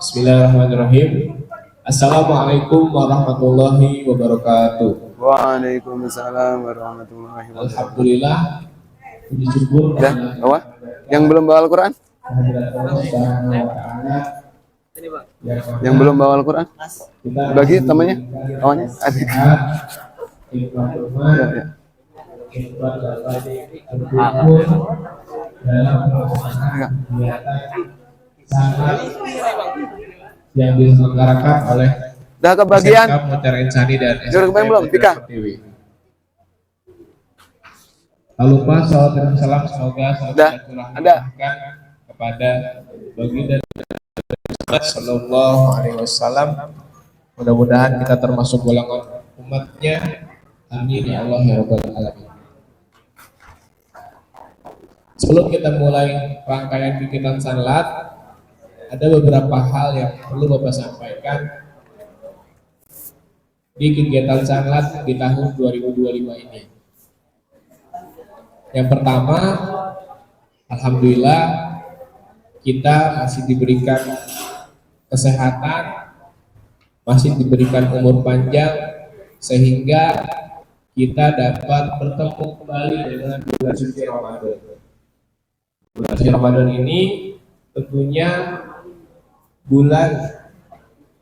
Bismillahirrahmanirrahim. Assalamualaikum warahmatullahi wabarakatuh. Waalaikumsalam warahmatullahi wabarakatuh. Alhamdulillah, puji syukur Ya, apa? Yang belum bawa Al-Quran? kehadirat Allah Subhanahu wa Ta'ala. Yang belum bawa Al-Quran? Bagi temannya, kawannya. Ya, ya. Yang diselenggarakan oleh Udah kebagian? Mutiara Insani dan Jurus kebagian belum? Tika? Tak lupa salawat dan salam semoga Udah? Ada? kepada baginda Sallallahu Alaihi Wasallam. Mudah-mudahan kita termasuk golongan umatnya. Amin ya Allah ya Rabbal Alamin. Sebelum kita mulai rangkaian kegiatan salat, ada beberapa hal yang perlu Bapak sampaikan di kegiatan salat di tahun 2025 ini. Yang pertama, alhamdulillah kita masih diberikan kesehatan, masih diberikan umur panjang, sehingga kita dapat bertemu kembali dengan bulan suci Ramadan. Bulan suci Ramadan ini tentunya bulan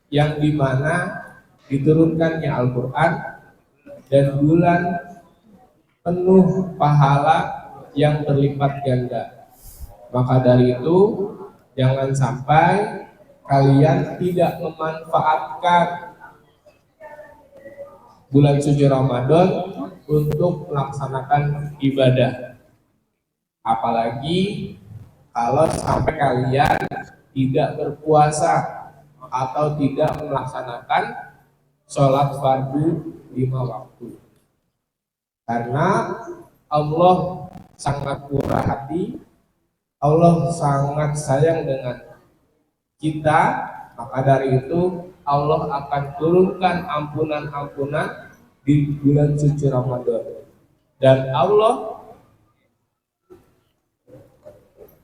yang dimana diturunkannya Al-Quran dan bulan penuh pahala yang berlipat ganda. Maka dari itu jangan sampai kalian tidak memanfaatkan bulan suci Ramadan untuk melaksanakan ibadah. Apalagi kalau sampai kalian tidak berpuasa atau tidak melaksanakan sholat fardu 5 waktu. Karena Allah sangat murah hati, Allah sangat sayang dengan kita, maka dari itu Allah akan turunkan ampunan-ampunan di bulan suci Ramadan. Dan Allah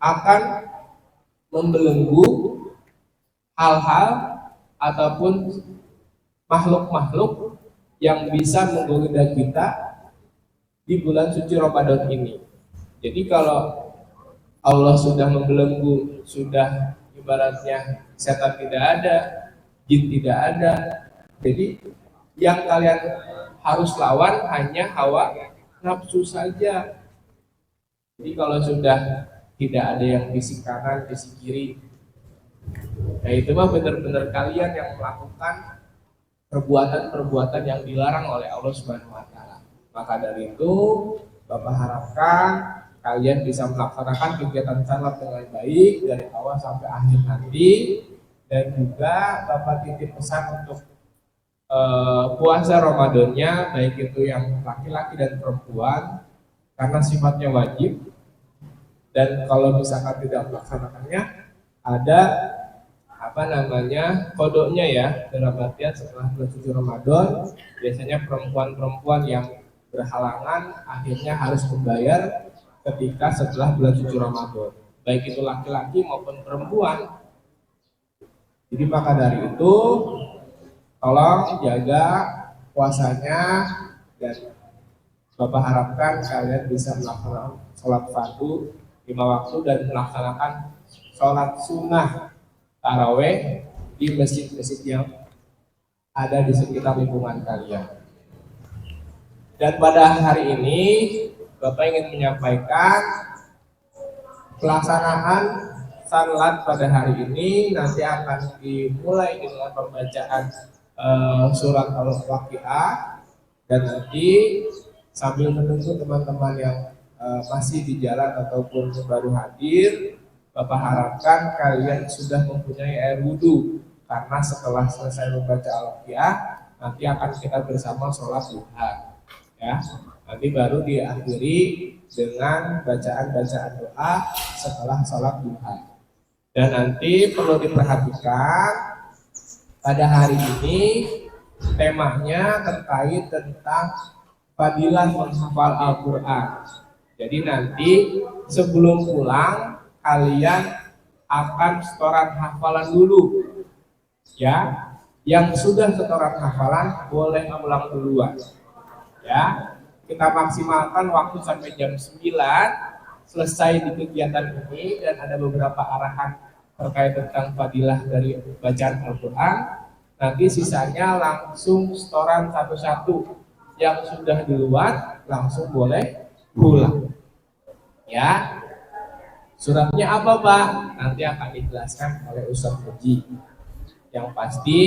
akan membelenggu hal-hal ataupun makhluk-makhluk yang bisa menggoda kita di bulan suci Ramadan ini. Jadi kalau Allah sudah membelenggu, sudah ibaratnya setan tidak ada, jin tidak ada. Jadi yang kalian harus lawan hanya hawa nafsu saja. Jadi kalau sudah tidak ada yang bisik kanan, bisik kiri, nah itu mah benar-benar kalian yang melakukan perbuatan-perbuatan yang dilarang oleh Allah Subhanahu wa Ta'ala. Maka dari itu Bapak harapkan kalian bisa melaksanakan kegiatan salat dengan baik dari awal sampai akhir nanti, dan juga Bapak titip pesan untuk puasa Ramadannya, baik itu yang laki-laki dan perempuan, karena sifatnya wajib. Dan kalau misalkan tidak melaksanakannya, ada kodoknya ya, dalam artian setelah bulan suci Ramadan biasanya perempuan-perempuan yang berhalangan akhirnya harus membayar ketika setelah bulan suci Ramadan, baik itu laki-laki maupun perempuan. Jadi maka dari itu tolong jaga puasanya, dan Bapak harapkan kalian bisa melaksanakan sholat fardu 5 waktu dan melaksanakan sholat sunnah taraweh di masjid-masjid yang ada di sekitar lingkungan kalian. Dan pada hari ini Bapak ingin menyampaikan pelaksanaan salat pada hari ini nanti akan dimulai dengan pembacaan surat Al-Waqiah, dan nanti sambil menunggu teman-teman yang masih di jalan ataupun baru hadir, Bapak harapkan kalian sudah mempunyai air wudhu, karena setelah selesai membaca Al-Waqiah nanti akan kita bersama sholat duha, ya. Nanti baru diakhiri dengan bacaan-bacaan doa setelah sholat duha. Dan nanti perlu diperhatikan pada hari ini temanya terkait tentang fadilah menghafal Al-Quran. Jadi nanti sebelum pulang kalian akan setoran hafalan dulu Ya, yang sudah setoran hafalan boleh ulang duluan. Ya, kita maksimalkan waktu sampai jam 9 selesai di kegiatan ini, dan ada beberapa arahan terkait tentang fadilah dari bacaan Al-Quran. Nanti sisanya langsung setoran satu-satu. Yang sudah duluan langsung boleh pulang. Ya, suratnya apa Pak? Nanti akan dijelaskan oleh Ustaz Puji. Yang pasti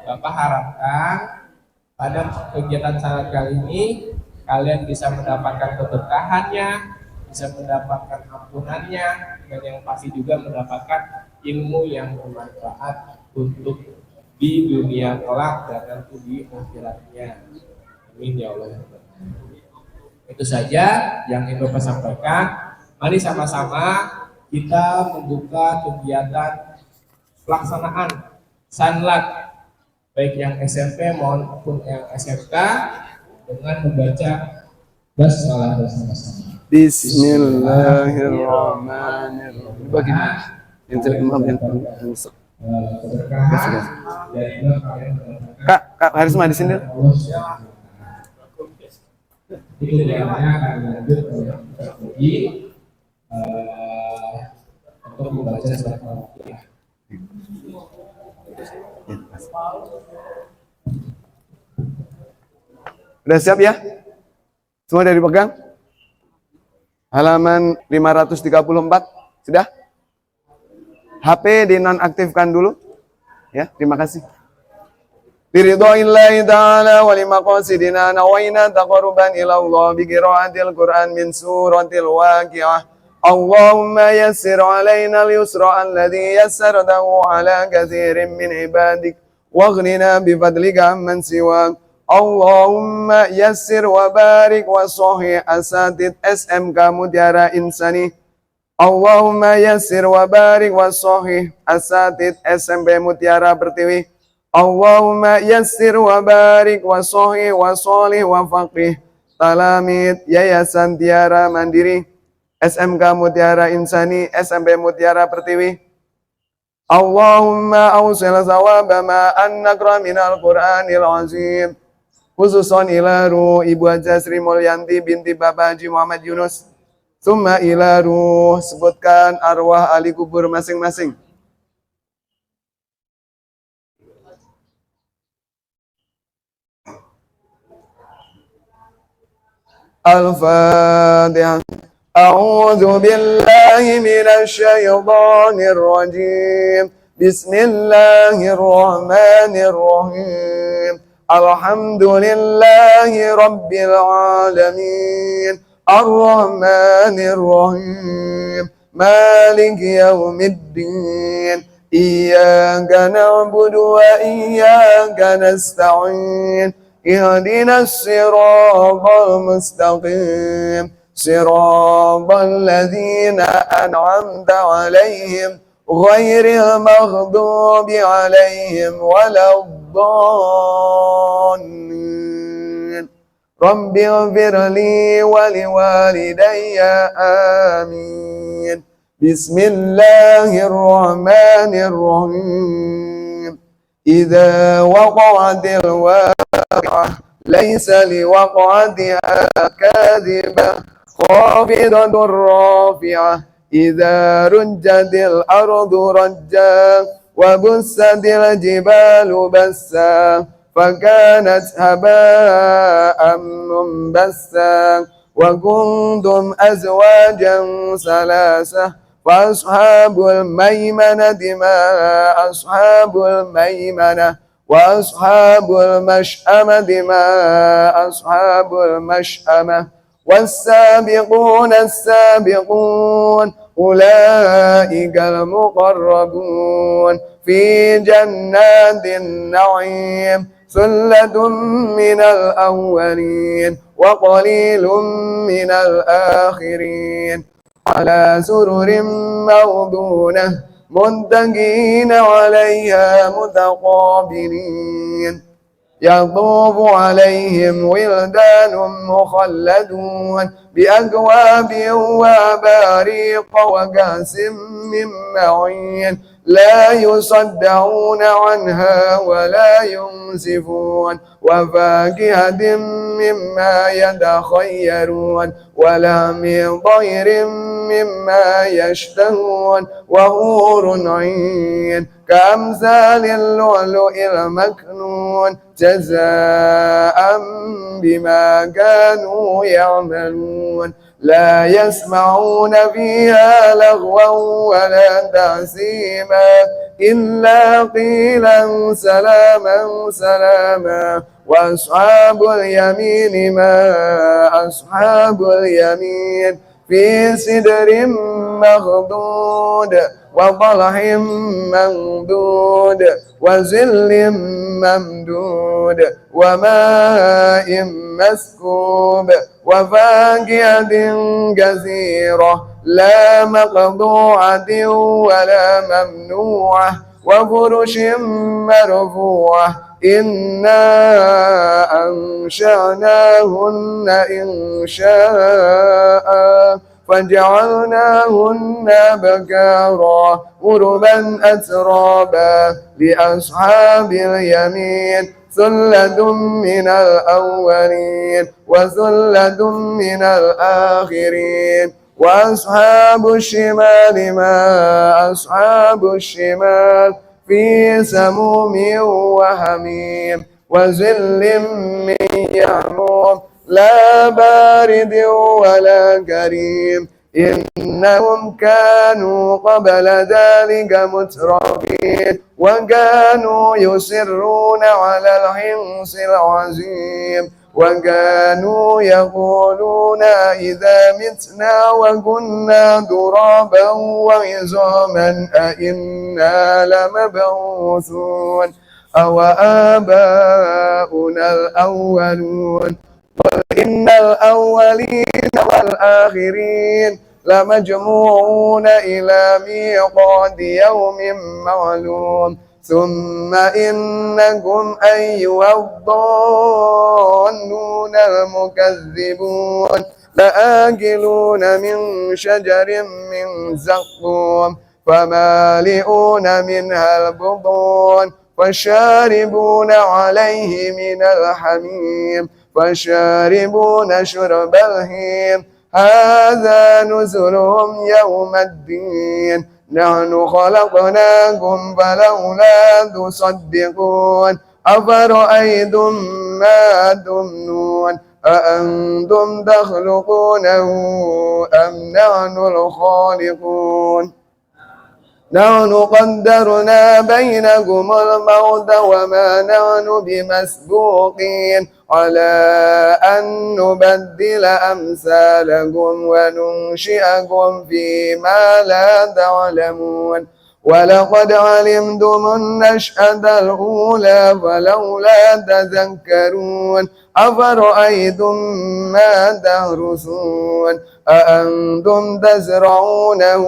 Bapak harapkan pada kegiatan salat kali ini kalian bisa mendapatkan keberkahannya, bisa mendapatkan ampunannya, dan yang pasti juga mendapatkan ilmu yang bermanfaat untuk di dunia kelak dan nanti di akhiratnya. Amin ya Allah. Itu saja yang ingin Bapak sampaikan. Mari sama-sama kita membuka kegiatan pelaksanaan sanlat baik yang SMP maupun yang SMK dengan membaca basmalah bersama-sama. Bismillahirrahmanirrahim. Bagaimana? Yang imam yang Keberkahan dan juga kalian Kak harus mah di sini. Itu jalannya akan lanjut oleh Ustaz Puji untuk membaca surat Al-Fatihah. Udah siap ya? Semua udah dipegang? Halaman 534. Sudah? HP dinonaktifkan dulu. Ya, terima kasih. Biridhoillahi ta'ala wa limaqasidina nawaina taqarruban ila Allah biqiraatil Qur'an min suratil Waqi'ah. Allahumma yassir alaina al-yusra alladhi yassartahu ala kathirin min ibadik waghnina bifadlika amman siwak. Allahumma yassir wa barik wa sahih asatid SMK Mutiara Insani. Allahumma yassir wa barik wa sahih asatid SMP Mutiara Pertiwi. Allahumma yassir wa barik wa sahih wa salih wa faqih talamid Yayasan Tiara Mandiri SMK Mutiara Insani SMP Mutiara Pertiwi. Allahumma awsil sawaba ma annakra minal Qur'anil azim khususon ila ruh Ibu Haja Sri Mulyanti binti Bapak Haji Muhammad Yunus. Summa ila ruh, sebutkan arwah ahli kubur masing-masing. Al-Fatihah. A'udzu billahi minasy syaithanir rajim. Bismillahirrahmanirrahim. Alhamdulillahi rabbil alamin. Ar-Rahmanir-Rahim. Maliki yaumiddin. Iyyaka na'budu wa iyyaka nasta'in. Ihdinas siratal mustaqim. Siratal ladzina an'amta 'alaihim ghairil maghdubi 'alaihim waladdallin. Rabbi ighfirli wa liwalidayya amin. Bismillahirrahmanirrahim. Idza waqa'atil waqi'ah laysa liwaqa'atiha kadhibah khafidatur rafi'ah. Idza rujjatil ardu rajja wa bussatil jibalu bassa فكانت هباء منبثا وكنتم أزواجا ثلاثة فأصحاب الميمنة ما أصحاب الميمنة وأصحاب المشأمة ما أصحاب المشأمة والسابقون السابقون أولئك المقربون في جنات النعيم ثلة من الأولين وقليل من الآخرين على سرر موضونة متكئين عليها متقابلين يطوف عليهم ولدان مخلدون بأكواب وأباريق وكأس من معين لا يصدعون عنها ولا ينزفون وفاكهة مما يتخيرون ولحم طير مما يشتهون وحور عين كأمثال اللؤلؤ المكنون جزاء بما كانوا يعملون لا يسمعون فيها لغوا ولا تأثيما إلا قيلا سلاما سلاما وأصحاب اليمين ما أصحاب اليمين في سدر مخضود وطلح ممدود وظل ممدود وماء مسكوب وفاكهة كثيرة لا مقطوعة ولا ممنوعة وفرش مرفوعة إنا أنشأناهن إنشاء فجعلناهن بكارا عربا أترابا لأصحاب اليمين ثلة من الأولين وثلة من الآخرين وأصحاب الشمال ما أصحاب الشمال في سموم وحميم وظل من يحموم لا بارد ولا كريم إنهم كانوا قبل ذلك مترفين وكانوا يصرون على الحنص العظيم وكانوا يقولون إذا متنا وكنا ترابا وعظاما أئنا لمبعوثون أو آباؤنا الأولون قل إن الأولين والآخرين لمجموعون إلى ميقات يوم معلوم ثم إنكم أيها الضالون المكذبون لآكلون من شجر من زقوم فمالئون منها البطون فشاربون عليه من الحميم فشاربون شرب الهيم هذا نزلهم يوم الدين نحن خلقناكم فلولا تصدقون أفرأيتم ما تمنون أأنتم تخلقونه أم نحن الخالقون نحن قدرنا بينكم الموت وما نحن بمسبوقين على أن نبدل أمثالكم وننشئكم فيما لا تعلمون ولقد علمتم النشأة الأولى فلولا تذكرون أفرأيتم ما تحرثون أأنتم تزرعونه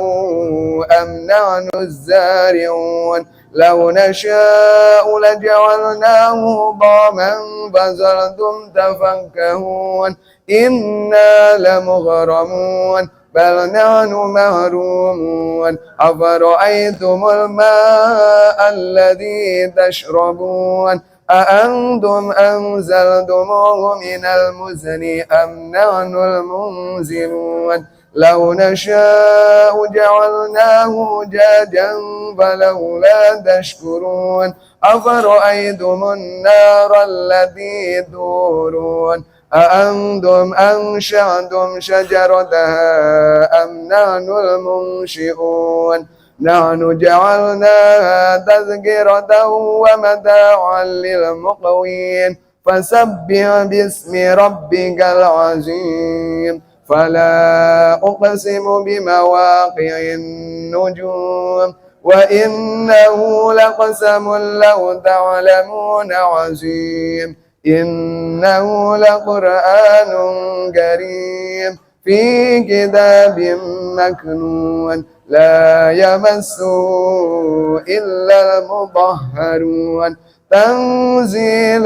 أم نحن الزارعون لو نشاء لجعلناه ضاما فظلتم تفكهون إنا لمغرمون بل نحن محرومون أفرأيتم الماء الذي تشربون أأنتم أنزلتموه من المزن أم نحن المنزلون لو نشاء جعلناه أجاجا فلولا تشكرون أفرأيتم النار التي تورون أأنتم أنشأتم شجرتها أم نحن المنشئون نحن جعلناها تذكرة ومتاعا للمقوين فسبح باسم ربك العظيم فلا أقسم بمواقع النجوم وإنه لقسم لو تعلمون عظيم إنه لقرآن كريم في كتاب مكنون لا يمسه إلا المطهرون تنزيل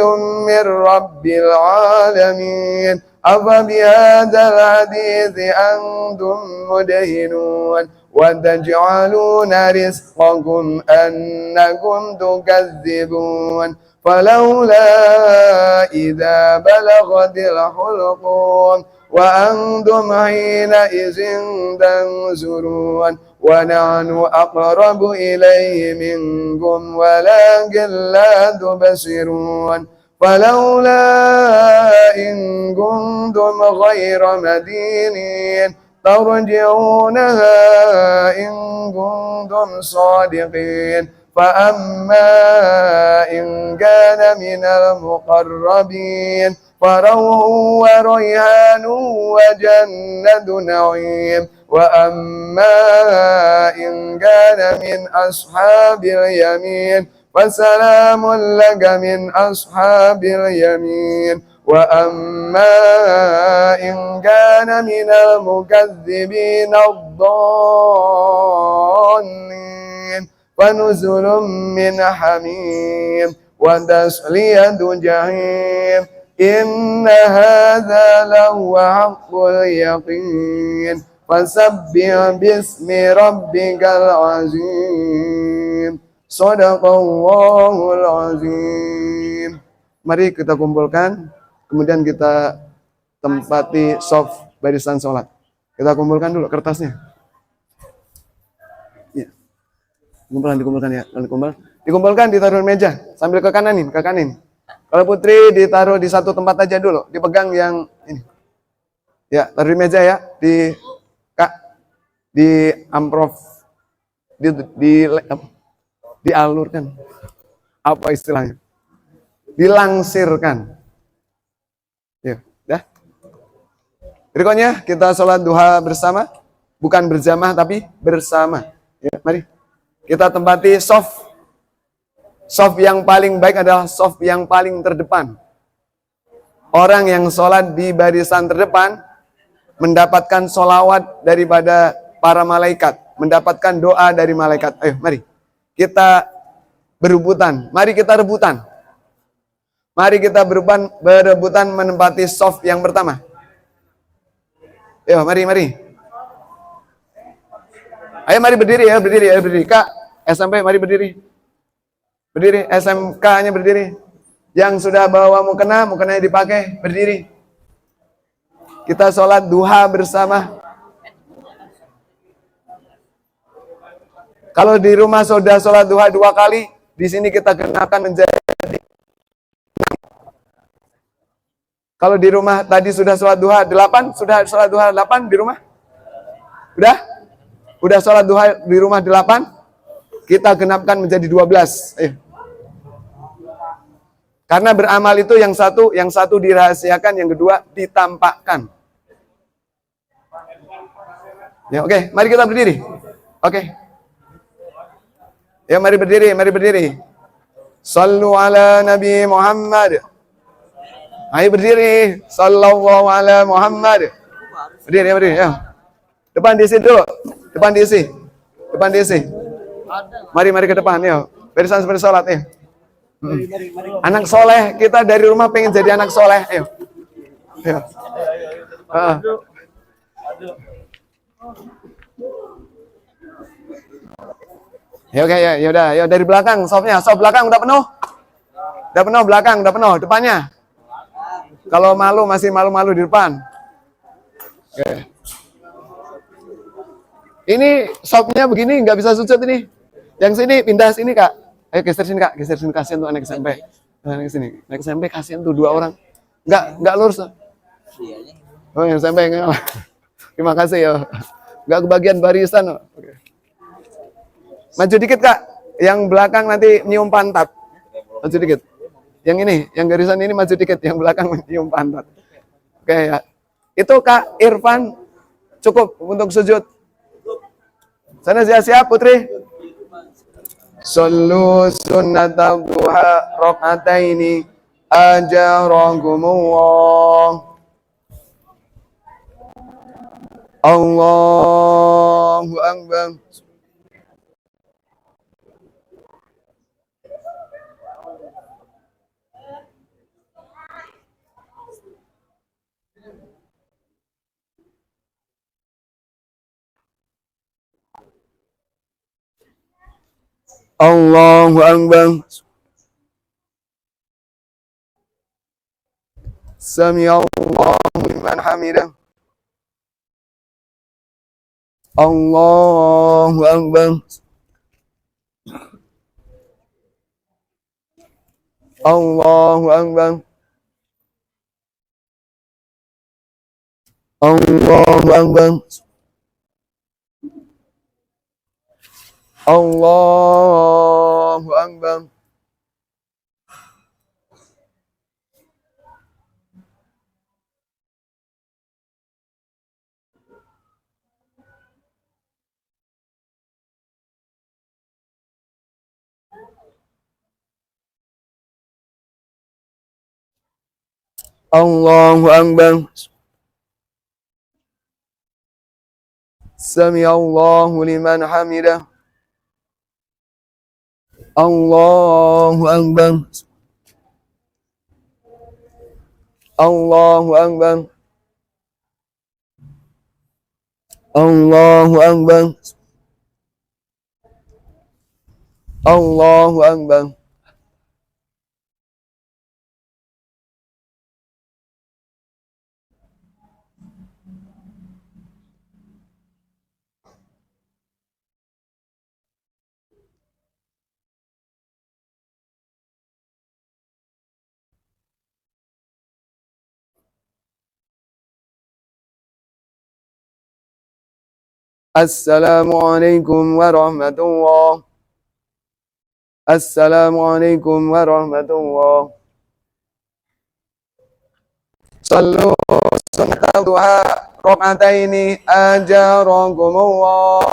من رب العالمين أفبهذا الحديث أنتم مدهنون وتجعلون رزقكم أنكم تكذبون فلولا إذا بلغت الحلقوم وأنتم حينئذ تنظرون ونحن أقرب إليه منكم ولكن لا تبصرون فلولا إن كنتم غير مدينين ترجعونها إن كنتم صادقين فأما إن كان من المقربين فروح وريحان وجنة نعيم وأما إن كان من أصحاب اليمين فسلام لك من أصحاب اليمين وأما إن كان من المكذبين الضالين فنزل من حميم وتصلية جحيم إن هذا لهو حق اليقين فسبح باسم ربك العظيم Shadaqallahul azim. Mari kita kumpulkan, kemudian kita tempati shaf barisan sholat. Kita kumpulkan dulu kertasnya. Ya. Dikumpulkan ya. Dikumpulkan, ditaruh meja sambil ke kanan. Kalau putri ditaruh di satu tempat aja dulu, dipegang yang ini. Ya, taruh di meja ya, di amprov, dialurkan, apa istilahnya, dilangsirkan. Ya, dah. Berikutnya kita sholat duha bersama, bukan berjamaah tapi bersama. Ya, mari kita tempati shaf. Shaf yang paling baik adalah shaf yang paling terdepan. Orang yang sholat di barisan terdepan mendapatkan sholawat daripada para malaikat, mendapatkan doa dari malaikat. Ayo, mari. Kita berebutan. Mari kita rebutan. Mari kita berebutan menempati shaf yang pertama. Ayo, mari. Ayo, mari berdiri. Kak, SMP, mari berdiri. Berdiri, SMK-nya berdiri. Yang sudah bawa mukenanya dipakai, berdiri. Kita sholat duha bersama. Kalau di rumah sudah sholat duha 2 kali, di sini kita kenakan menjadi. Kalau di rumah tadi sudah sholat duha 8, sudah sholat duha 8 di rumah? Udah sholat duha di rumah 8, kita genapkan menjadi 12. Ayo. Karena beramal itu yang satu dirahasiakan, yang kedua ditampakkan. Ya, oke, mari kita berdiri. Oke. Ya, mari berdiri. Sallu ala Nabi Muhammad. Ayo berdiri. Sallallahu ala Muhammad. Berdiri, ya. Depan diisi dulu. Depan diisi. Mari ke depan, ya. Barisan seperti sholat, ya. Anak soleh, kita dari rumah pengen jadi anak soleh, ayo. Ya. Ya oke, ya udah, ya dari belakang shafnya, shaf belakang udah penuh. Belakang udah penuh, depannya. Kalau masih malu di depan. Oke. Ini shafnya begini nggak bisa sujud ini. Yang sini pindah sini, Kak. Ayo geser sini, Kak. Kasihan tuh anak SMP. Anak sini. Anak SMP kasihan tuh 2 orang. Enggak lurus. Oh, yang SMP enggak. Terima kasih ya. Enggak kebagian barisan. Oke. Maju dikit, Kak. Yang belakang nanti nyium pantat. Maju dikit. Yang ini, yang garisan ini maju dikit. Yang belakang nyium pantat. Oke ya. Itu Kak Irfan cukup untuk sujud. Sana siap, Putri. Sallu sunnatal duha raka'ataini ajarakumullah. Allahu Akbar. Allahu Akbar. Sami'allahu liman hamidah. Allahu Akbar. Allahu Akbar. Allahu Akbar. Allahu Akbar. Allahu Akbar. Sami'allahu liman hamidah. Allahu Akbar. Allahu Akbar. Allahu Akbar. Allahu Akbar. Assalamualaikum warahmatullahi. Assalamualaikum warahmatullahi. Sallu sunnatal duha rak'ataini ajarakumullah.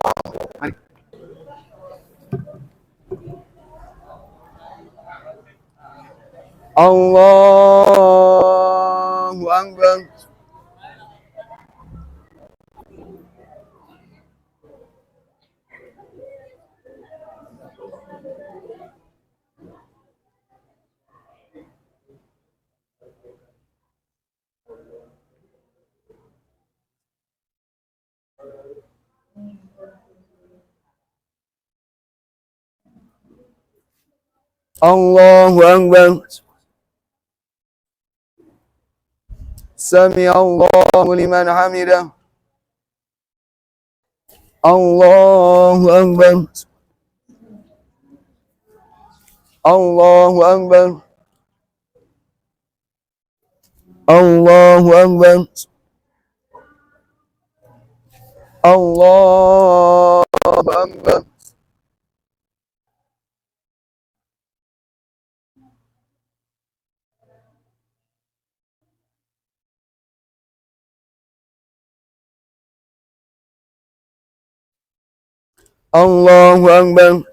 Allahu Akbar. Allahu Akbar. Sami'allahu liman hamidah. Allahu Akbar. Allahu Akbar. Allahu Akbar. Allahu Akbar. Allahu Akbar.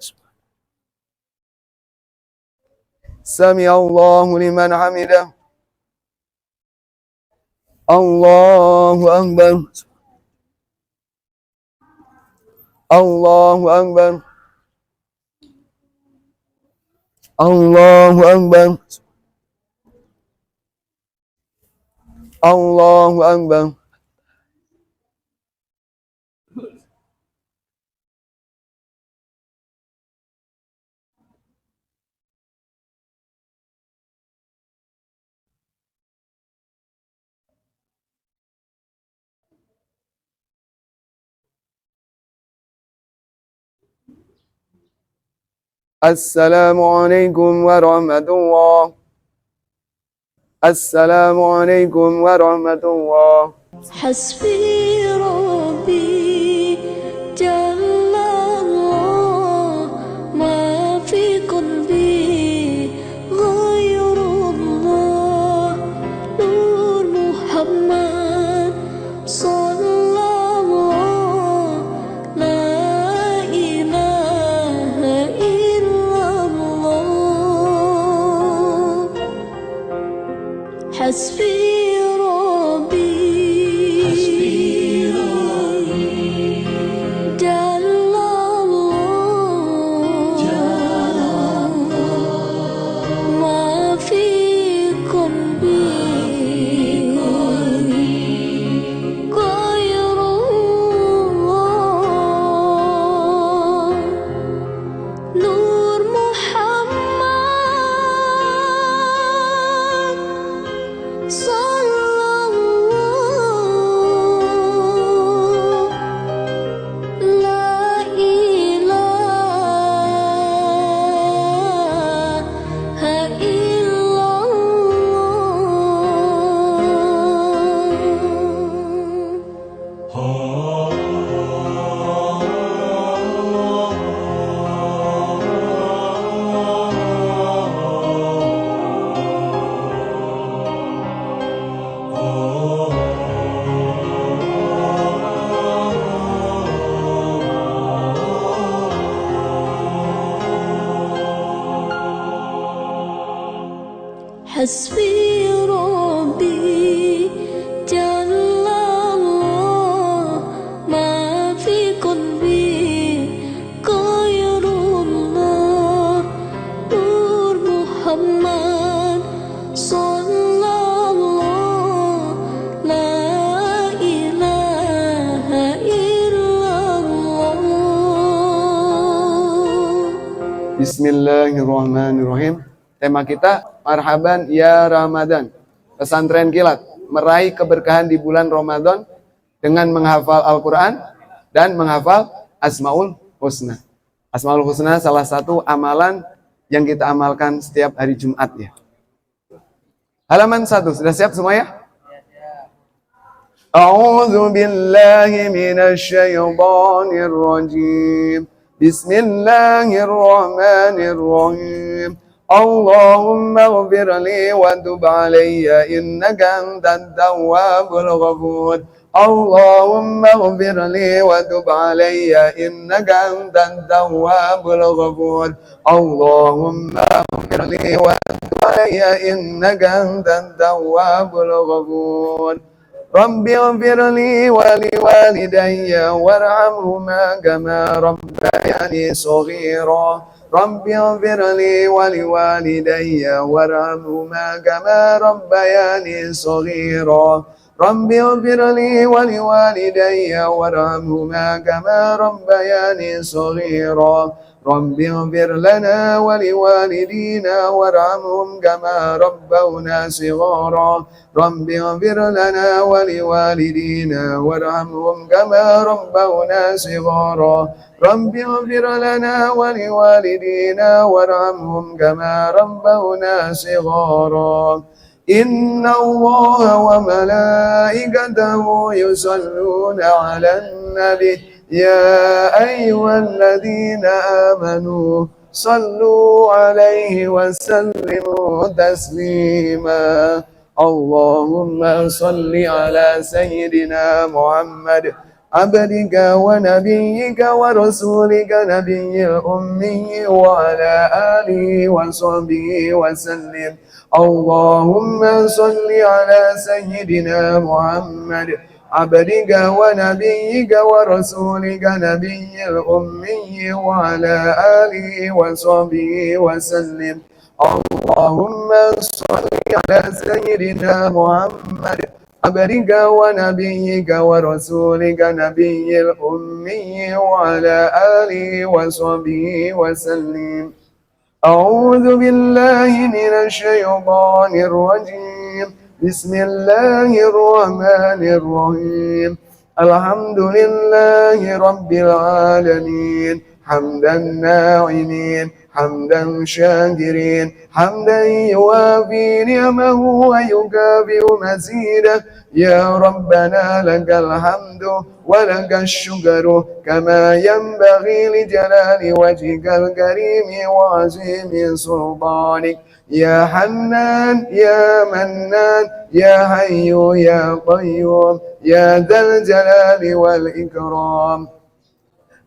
Sami'allahu liman hamidah. Allahu Akbar. Allahu Akbar. Allahu Akbar. Allahu Akbar. Assalamualaikum warahmatullahi. Assalamualaikum warahmatullahi. حسبي ربي جل الله ما في قلبي غير الله نور محمد صلى الله لا إله إلا الله حسبي Nur حسبي ربي جل الله ما في قلبي غير الله نور محمد صلى الله لا إله إلا الله. Bismillahirrahmanirrahim. Tema kita, Marhaban Ya Ramadan. Pesantren Kilat, meraih keberkahan di bulan Ramadan dengan menghafal Al-Quran dan menghafal Asmaul Husna. Asmaul Husna salah satu amalan yang kita amalkan setiap hari Jumat ya. Halaman 1, sudah siap semuanya? A'udzu billahi minasyaitonir rajim. Bismillahirrahmanirrahim. Allahumma ighfir li wa tub alayya innaka antat tawwabul ghafur. Allahumma ighfir li wa tub alayya innaka antat tawwabul ghafur. Allahumma ighfir li wa tub alayya innaka antat tawwabul ghafur. Rabbi ighfir li wa liwalidayya warhamhuma kama rabbayani shaghira. Rabbi ighfir li wa liwalidayya warhamhuma kama rabbayani shaghira. Rabbi ighfir li wa liwalidayya warhamhuma kama rabbayani shaghira. Rabbi ighfir lana wa liwalidina warhamhum kama rabbawna shighara. Rabbi ighfir lana wa liwalidina warhamhum kama rabbawna shighara. Rabbi ighfir lana wa liwalidina warhamhum kama rabbawna shighara. Inna Allah wa malaikatahu yusalluna 'alan nabi. Ya ayyuhalladzina amanu sallu 'alaihi wa sallimu taslima. Allahumma salli 'ala sayyidina Muhammad abdika wa nabiyyika wa rasulika nabiyyil ummi wa ala alihi wa sahbihi wa sallim. Allahumma salli 'ala sayyidina Muhammad abdika wa nabiyyika wa rasulika nabiyyil ummi wa ala alihi wa sahbihi wa sallim. Allahumma salli 'ala sayyidina Muhammad abdika wa nabiyyika wa rasulika nabiyyil ummi wa ala alihi wa sahbihi wa sallim. A'udzu billahi minasy syaithanir rajim. Bismillahirrahmanirrahim. Alhamdulillahi rabbil alamin. Hamdan na'imin, hamdan syakirin, hamdan yuwafi ni'amahu wa yukafi'u mazidah. Ya Rabbana lakal hamdu wa lakal syukru kama yanbaghi li jalali wajhikal karimi wa azimi sultanik. Ya Hannan, Ya Mannan, Ya Hayyu, Ya Qayyum, Ya Dzal Jalali wal Ikram.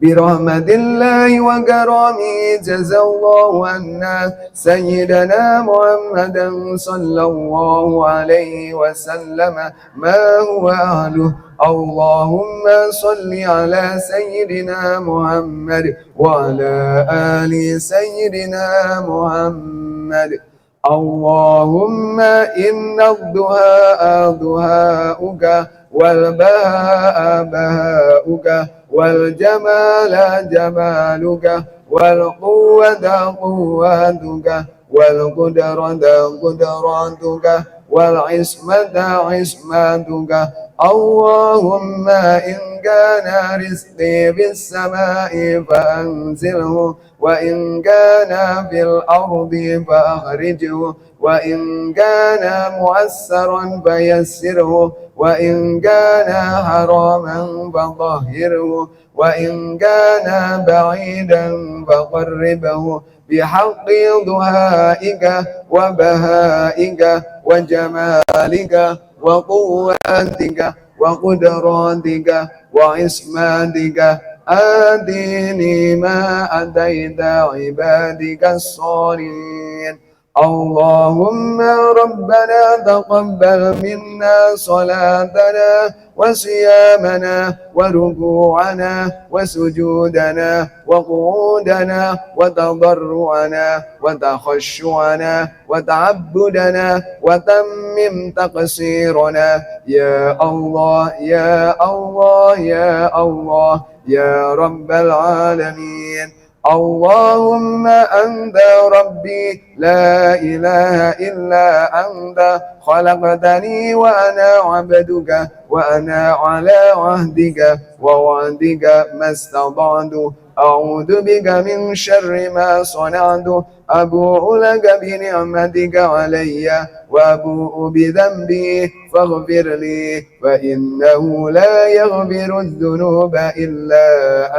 Birahmatillahi wa karamihi jazallahu anna sayyidana Muhammadan sallallahu alaihi wa sallama ma huwa ahluh. Allahumma salli ala sayyidina Muhammad wa ala ali sayyidina Muhammad. Allahumma inna ad-duhaa duhaa'uka wal bahaa bahaa'uka wal jamala jamaluka wal quwwata quwwatuka wal qudrata qudratuka wal ismata ismatuka. Allahumma in kana rizqi bis samai fa anzilhu wa in kana fil ardi fa akhrijhu wa in kana mu'assaran fayassirhu wa in kana haraman fatahhirhu wa in kana ba'idan faqarribhu bihaqqi duhaika wa bahaika wa jamalika wa quwwatika wa qudratika wa ismatika. Adini ma ataita ibadika as-salihin. اللهم ربنا تقبل منا صلاتنا وصيامنا وركوعنا وسجودنا وقعودنا وتضرعنا وتخشعنا وتعبدنا وتمم تقصيرنا يا الله يا الله يا الله يا رب العالمين. اللهم أنت ربي لا إله إلا أنت خلقتني وأنا عبدك وأنا على عهدك ووعدك ما استطعت أعوذ بك من شر ما صنعت أبوء لك بنعمتك علي وأبوء بذنبي فاغفر لي فإنه لا يغفر الذنوب إلا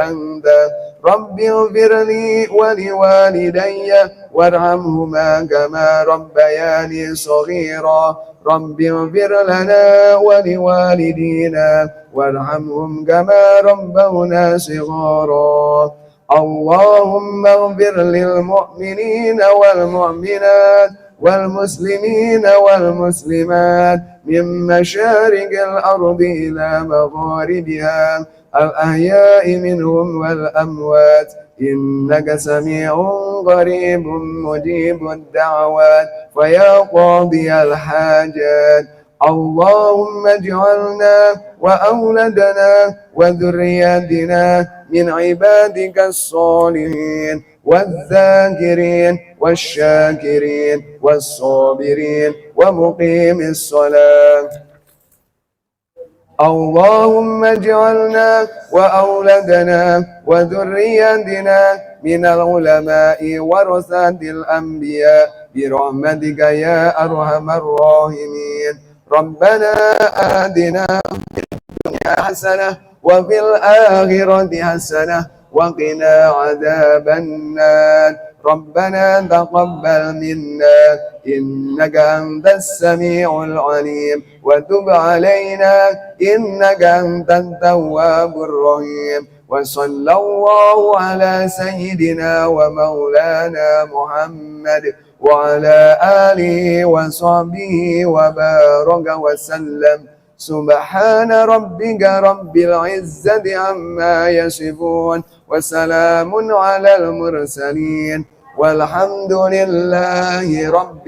أنت. رب اغفر لي ولوالدي وارحمهما كما ربياني صغيرا. رب اغفر لنا ولوالدينا وارحمهم كما ربونا صغارا. اللهم اغفر للمؤمنين والمؤمنات والمسلمين والمسلمات من مشارق الأرض إلى مغاربها الأحياء منهم والأموات إنك سميع قريب مجيب الدعوات فيا قاضي الحاجات. اللهم اجعلنا وأولدنا وذرياتنا من عبادك الصالحين والذاكرين والشاكرين والصابرين ومقيم الصلاة. اللهم اجعلنا وأولدنا وذرياتنا من العلماء ورثة الأنبياء برحمتك يا أرحم الراحمين. ربنا آتنا في الدنيا حسنة وفي الآخرة حسنة وقنا عذاب النار. ربنا تقبل منا إنك أنت السميع العليم وتب علينا إنك أنت التواب الرحيم. وصلى الله على سيدنا ومولانا محمد وعلى آله وصحبه وبارك وسلم. سبحان ربك رب العزة عما يصفون وسلام على المرسلين والحمد لله رب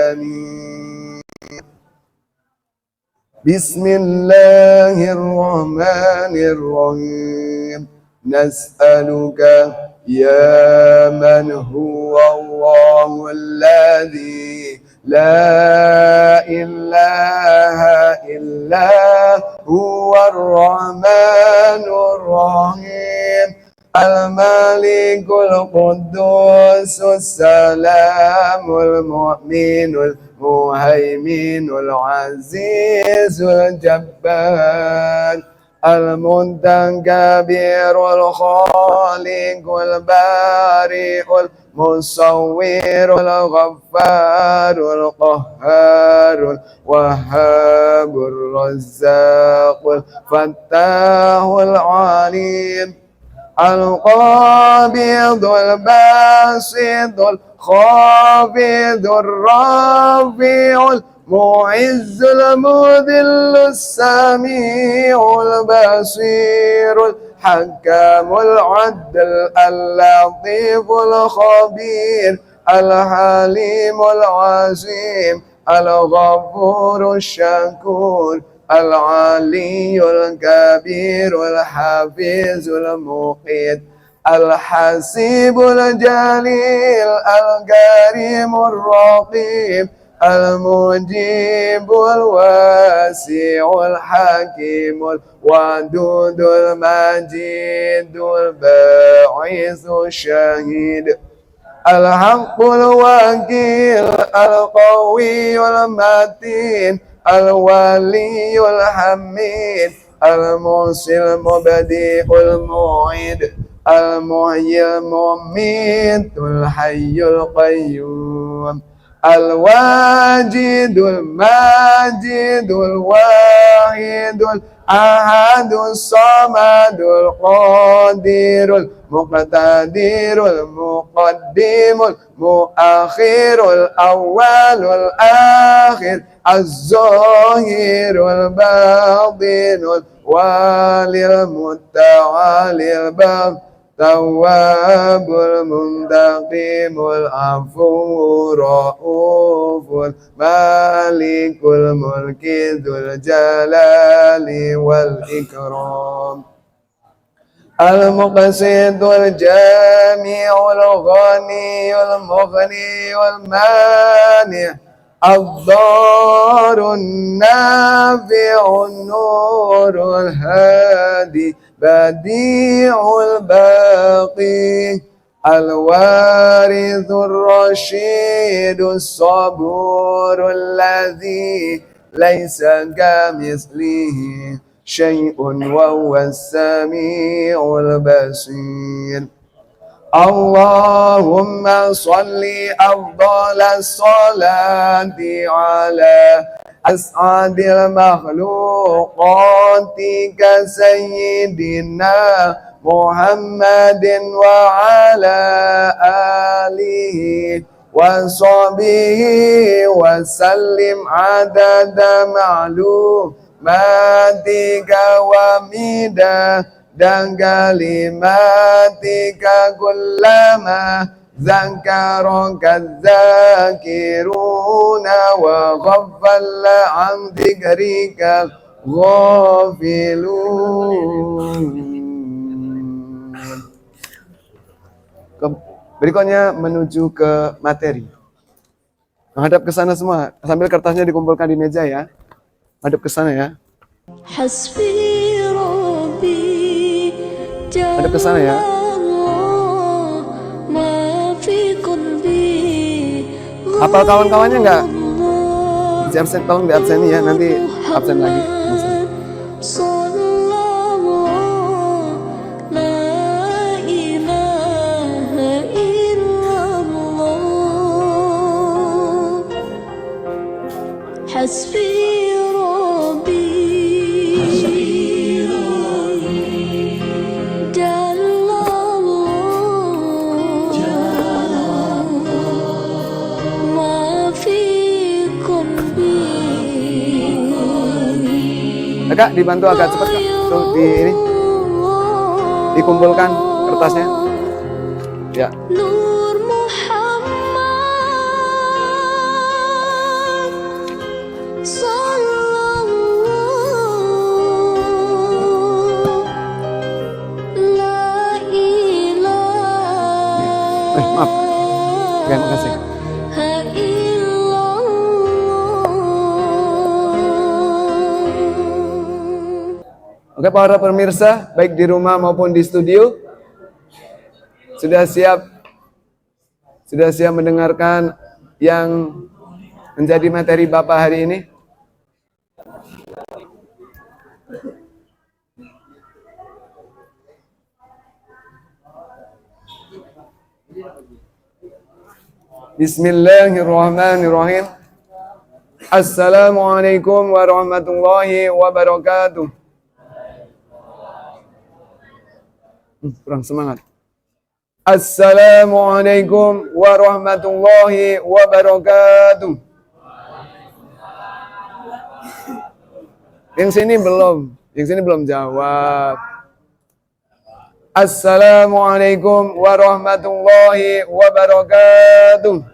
العالمين. بسم الله الرحمن الرحيم. نسألك يا من هو الله الذي لا إله إلا هو الرحمن الرحيم الملك القدوس السلام المؤمن المهيمن العزيز الجبار المتكبر الخالق البارئ المصور الغفار القهار الوهاب الرزاق الفتاح العليم القابض الباسط الخافض الرافع المعز المذل السميع البصير الحكام العدل اللطيف الخبير الحليم العظيم الغفور الشكور العلي الكبير الحفيظ المقيت الحسيب الجليل الكريم الرقيب المجيب الواسع الحكيم الودود المجيد الباعث الشهيد الحق الوكيل القوي المتين الولي الحميد المحصي المبدئ المعيد المحيي المميت الحي القيوم الواجد الماجد الواحد Ahadus samadul qadirul muqtadirul muqaddimul muakhirul awwalul akhir az-zahirul batinul walil mutawalil tawwabul muntaqimul afur rauful malikul mulki dzul jalali wal ikram al-muqsitul jami'ul ghaniyul mughniyul mani' ad-darun nafi'un nurul hadi badi'ul baqi al-warithur rasyidus saburul ladzi laisa kamislihi syai'un wa huwas sami'ul basir. Allahumma salli afdalas salati ala as'adil makhluqati ka sayyidina Muhammadin wa ala alihi wa sahbihi wa sallim adada ma'lumatika wa dan kalimatika kullama zakaraka zakiruna wa ghaffala an dzikrika ghafilun. Berikutnya menuju ke materi. Menghadap ke sana semua, sambil kertasnya dikumpulkan di meja ya. Hadap ke sana ya. Hasbi Rabbi. Ada ke sana ya. Hafal kawan-kawannya enggak? Di absen, tolong di absen ya, nanti absen lagi. Hasbi Kak, dibantu agak cepat Kak. Tuh di ini. Dikumpulkan kertasnya. Ya. Nur Muhammad sallallahu la ilaha Maaf. Terima kasih. Oke para pemirsa, baik di rumah maupun di studio, sudah siap mendengarkan yang menjadi materi Bapak hari ini? Bismillahirrahmanirrahim. Assalamualaikum warahmatullahi wabarakatuh. Kurang semangat. Assalamualaikum warahmatullahi wabarakatuh. Yang sini belum jawab. Assalamualaikum warahmatullahi wabarakatuh.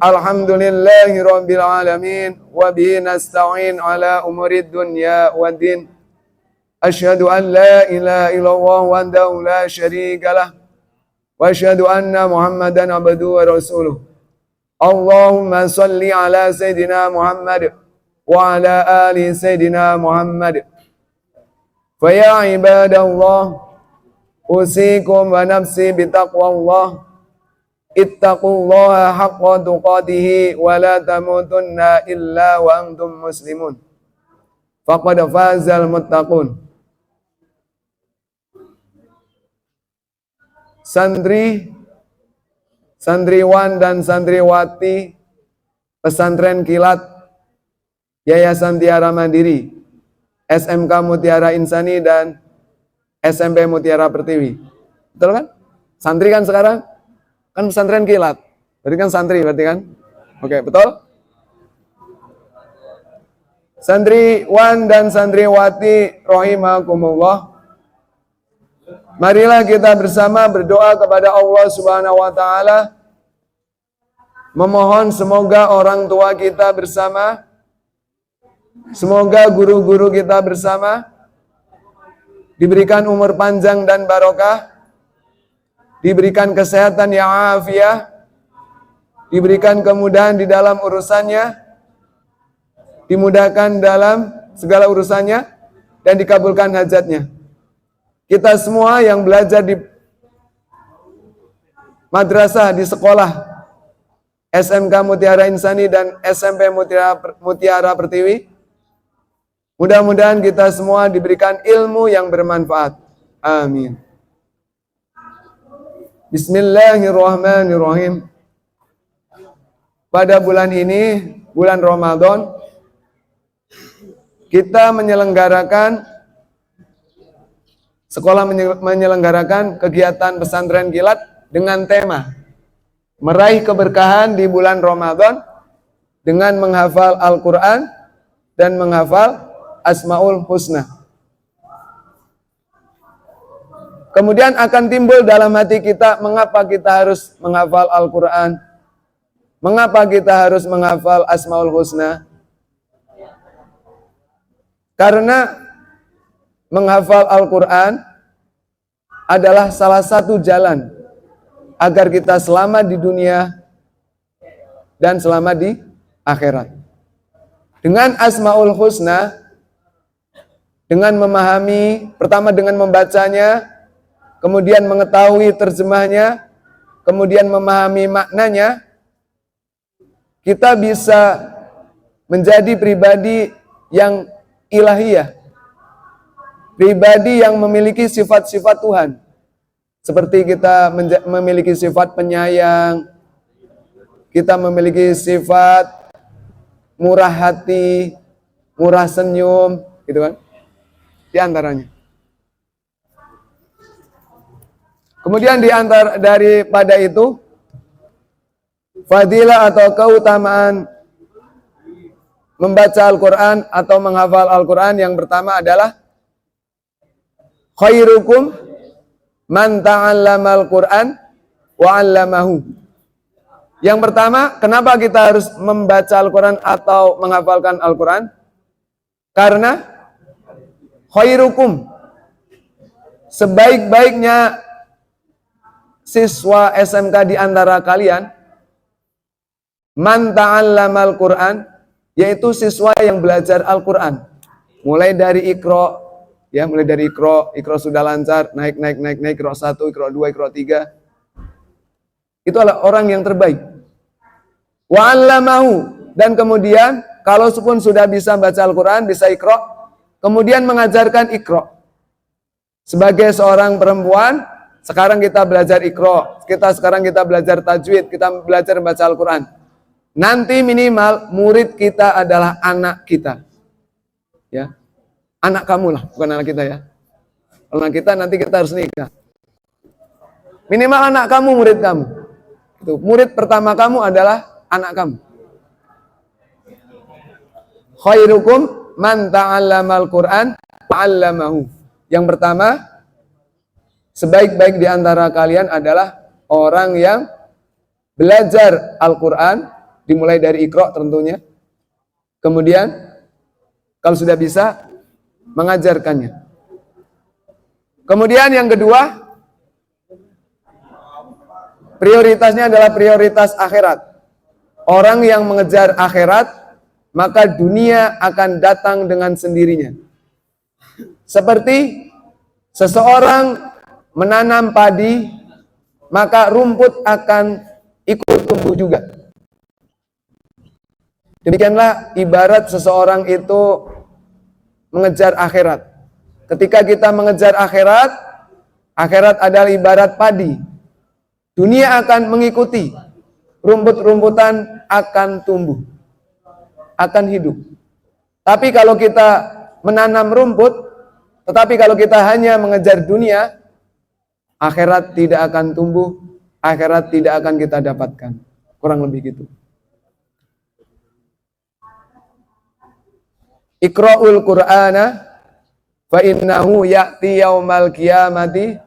Alhamdulillahi rabbil alamin wa bihi nasta'in ala umurid dunya waddin. Asyhadu an la ilaha illallah wahdahu la syarika lah wa asyhadu anna Muhammadan abduhu wa rasuluh. Allahumma salli ala sayidina Muhammad wa ala ali sayidina Muhammad. Fa ya ibadallah usikum wa nafsi bitaqwallah. Ittaqullaha haqqa tuqatihi wa la tamutunna illa wa antum muslimun. Faqad fazal muttaqun. Santriwan dan santriwati pesantren kilat Yayasan Tiara Mandiri, SMK Mutiara Insani, dan SMP Mutiara Pertiwi. Betul kan? Santri kan sekarang? Kan pesantren kilat. Berarti kan santri, berarti kan? Oke, betul? Santriwan dan santriwati rahimakumullah. Marilah kita bersama berdoa kepada Allah Subhanahu wa taala, memohon semoga orang tua kita bersama, semoga guru-guru kita bersama diberikan umur panjang dan barokah, diberikan kesehatan yang afiah, diberikan kemudahan di dalam urusannya, dimudahkan dalam segala urusannya, dan dikabulkan hajatnya. Kita semua yang belajar di madrasah, di sekolah SMK Mutiara Insani dan SMP Mutiara Pertiwi, mudah-mudahan kita semua diberikan ilmu yang bermanfaat. Amin. Bismillahirrahmanirrahim. Pada bulan ini, bulan Ramadan, kita sekolah menyelenggarakan kegiatan pesantren kilat dengan tema meraih keberkahan di bulan Ramadan dengan menghafal Al-Quran dan menghafal Asmaul Husna. Kemudian akan timbul dalam hati kita, mengapa kita harus menghafal Al-Quran? Mengapa kita harus menghafal Asmaul Husna? Karena menghafal Al-Quran adalah salah satu jalan agar kita selamat di dunia dan selamat di akhirat. Dengan Asmaul Husna, dengan memahami, pertama dengan membacanya, kemudian mengetahui terjemahnya, kemudian memahami maknanya, kita bisa menjadi pribadi yang ilahiyah, pribadi yang memiliki sifat-sifat Tuhan. Seperti kita memiliki sifat penyayang, kita memiliki sifat murah hati, murah senyum, gitu kan? Di antaranya. Kemudian daripada itu, fadilah atau keutamaan membaca Al-Quran atau menghafal Al-Quran yang pertama adalah khairukum man ta'allamal Qur'an wa 'allamahu. Yang pertama, kenapa kita harus membaca Al-Quran atau menghafalkan Al-Quran? Karena khairukum, sebaik-baiknya siswa SMK di antara kalian, man ta'allamal Qur'an, yaitu siswa yang belajar Al-Quran. Mulai dari Iqra, ya, mulai dari Iqra sudah lancar, naik, Iqra 1, Iqra 2, Iqra 3. Itu adalah orang yang terbaik. Wa 'allamahu, dan kemudian kalau pun sudah bisa baca Al-Quran, bisa Iqra, kemudian mengajarkan Iqra. Sebagai seorang perempuan, sekarang kita belajar Iqra, sekarang kita belajar tajwid, kita belajar baca Al-Quran. Nanti minimal murid kita adalah anak kita. Ya. Anak kamu lah, bukan anak kita ya. Kalau anak kita nanti kita harus nikah. Minimal anak kamu, murid kamu. Itu, murid pertama kamu adalah anak kamu. Khairukum man ta'allamal Qur'an wa 'allamahu. Yang pertama, sebaik-baik di antara kalian adalah orang yang belajar Al-Quran, dimulai dari Iqra tentunya. Kemudian, kalau sudah bisa, mengajarkannya. Kemudian yang kedua, prioritasnya adalah prioritas akhirat. Orang yang mengejar akhirat, maka dunia akan datang dengan sendirinya. Seperti seseorang menanam padi, maka rumput akan ikut tumbuh juga. Demikianlah ibarat seseorang itu mengejar akhirat. Ketika kita mengejar akhirat, akhirat adalah ibarat padi. Dunia akan mengikuti, rumput-rumputan akan tumbuh, akan hidup. Tapi kalau kita menanam rumput, tetapi kalau kita hanya mengejar dunia, akhirat tidak akan tumbuh, akhirat tidak akan kita dapatkan. Kurang lebih gitu. Iqra'ul Qur'ana fa innahu ya'ti yaumal qiyamati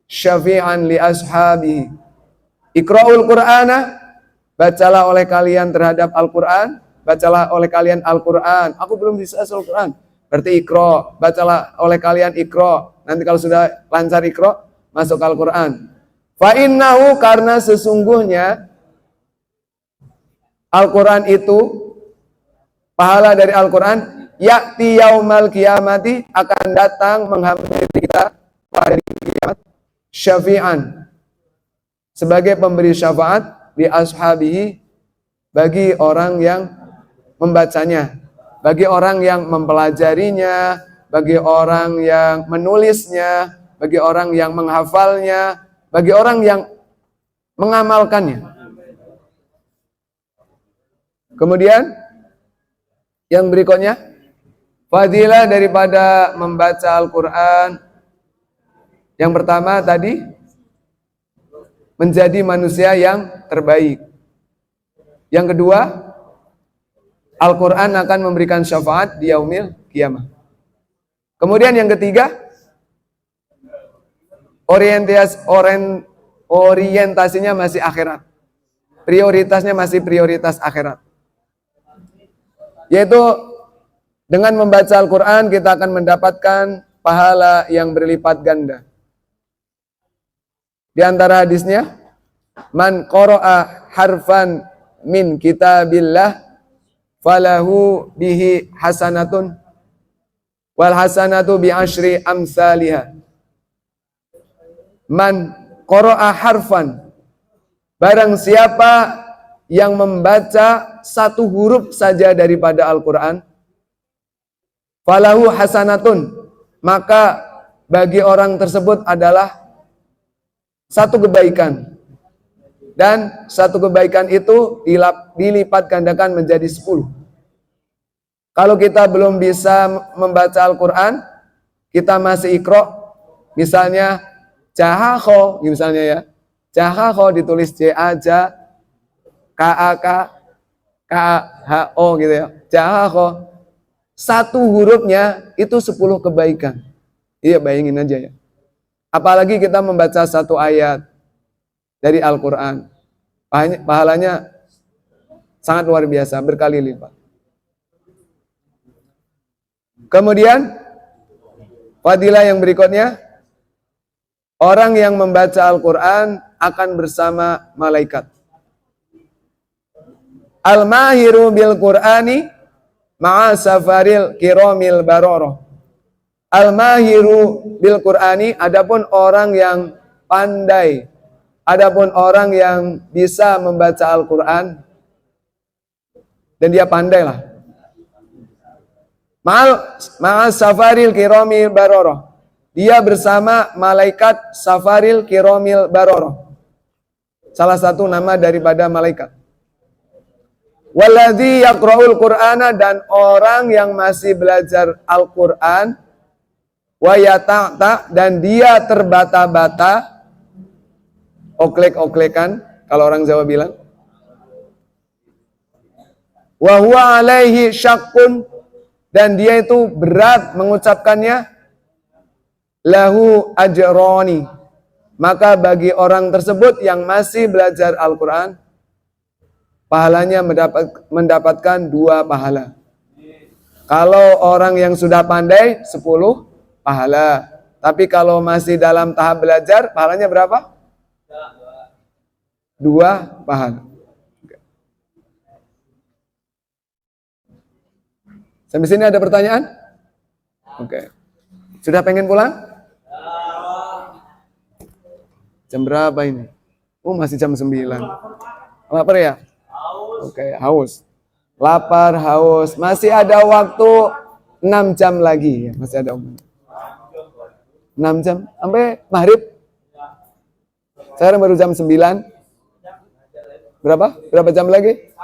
syafi'an li ashabihi. Iqra'ul Qur'ana, bacalah oleh kalian terhadap Al-Qur'an, bacalah oleh kalian Al-Qur'an. Aku belum bisa Al-Qur'an. Berarti Iqra, bacalah oleh kalian Iqra. Nanti kalau sudah lancar Iqra, masuk Al-Qur'an. Fa innahu, karena sesungguhnya Al-Qur'an itu, pahala dari Al-Qur'an, ya'ti yaumal qiyamati, akan datang menghampiri kita pada hari kiamat, syafi'an, sebagai pemberi syafaat di ashabihi, bagi orang yang membacanya, bagi orang yang mempelajarinya, bagi orang yang menulisnya, bagi orang yang menghafalnya, bagi orang yang mengamalkannya. Kemudian yang berikutnya, fadilah daripada membaca Al-Quran. Yang pertama tadi, menjadi manusia yang terbaik. Yang kedua, Al-Quran akan memberikan syafaat di yaumil qiyamah. Kemudian yang ketiga, orientasinya masih akhirat. Prioritasnya masih prioritas akhirat. Yaitu dengan membaca Al-Quran kita akan mendapatkan pahala yang berlipat ganda. Di antara hadisnya, man qara'a harfan min kitabillah falahu bihi hasanatun wal hasanatu bi asyri amsalihha. Man qara'a harfan, barang siapa yang membaca satu huruf saja daripada Al-Quran, falahu hasanatun, maka bagi orang tersebut adalah satu kebaikan. Dan satu kebaikan itu dilipat gandakan menjadi 10. Kalau kita belum bisa membaca Al-Quran, kita masih Iqra, misalnya Jahakho, misalnya ya, Jahakho ditulis J-A-J K-A-K K-A-H-O gitu ya, Jahakho, satu hurufnya itu 10 kebaikan. Iya, bayangin aja ya. Apalagi kita membaca satu ayat dari Al-Quran, pahalanya sangat luar biasa, berkali lipat. Kemudian fadilah yang berikutnya, orang yang membaca Al-Quran akan bersama malaikat. Al-mahiru bil Qur'ani ma'a safaril kiramil baroroh. Al-mahiru bil Qur'ani, adapun orang yang pandai, adapun orang yang bisa membaca Al-Quran, dan dia pandai lah. Ma'a safaril kiramil baroroh, dia bersama malaikat safaril kiramil baroroh, salah satu nama daripada malaikat. Walladzi yaqra'ul Qur'ana, dan orang yang masih belajar Al-Quran, wa yata'ta, dan dia terbata-bata, oklek-oklekan kalau orang Jawa bilang, wa huwa alaihi syaqqun, dan dia itu berat mengucapkannya, lahu ajroni, maka bagi orang tersebut yang masih belajar Al-Quran, pahalanya mendapatkan 2 pahala. Kalau orang yang sudah pandai 10 pahala. Tapi kalau masih dalam tahap belajar, pahalanya berapa? 2 pahala. Sampai sini ada pertanyaan? Oke. Sudah pengen pulang? Jam berapa ini? Oh, masih jam 9. Lapar ya? Oke, haus. Lapar, haus. Masih ada waktu 6 jam lagi. Ya, masih ada 6 jam. Sampai maghrib. Sekarang baru jam 9. Berapa? Berapa jam lagi?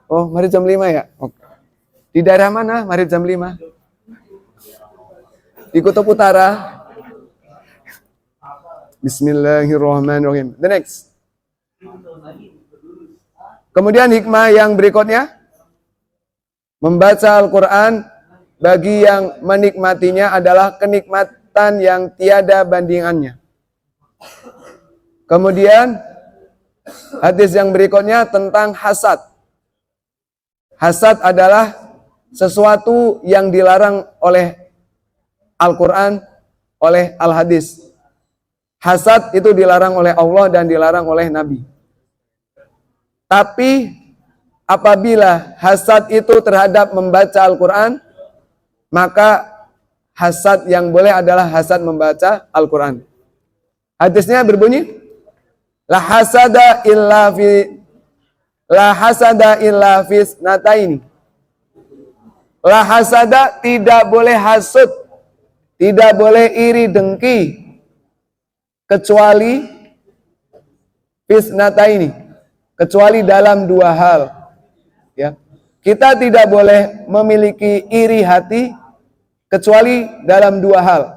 Oh, maghrib jam 5 ya? Oke. Di daerah mana? Maghrib jam 5. Di Kutub Utara. Bismillahirrahmanirrahim. The next. Kemudian hikmah yang berikutnya, membaca Al-Quran bagi yang menikmatinya adalah kenikmatan yang tiada bandingannya. Kemudian hadis yang berikutnya tentang hasad. Hasad adalah sesuatu yang dilarang oleh Al-Quran, oleh Al-Hadis. Hasad itu dilarang oleh Allah dan dilarang oleh Nabi. Tapi apabila hasad itu terhadap membaca Al-Quran, maka hasad yang boleh adalah hasad membaca Al-Quran. Hadisnya berbunyi, La hasada illa fi nataini. La hasada, tidak boleh hasud, tidak boleh iri dengki, kecuali fisnataini, kecuali dalam dua hal. Ya. Kita tidak boleh memiliki iri hati kecuali dalam dua hal.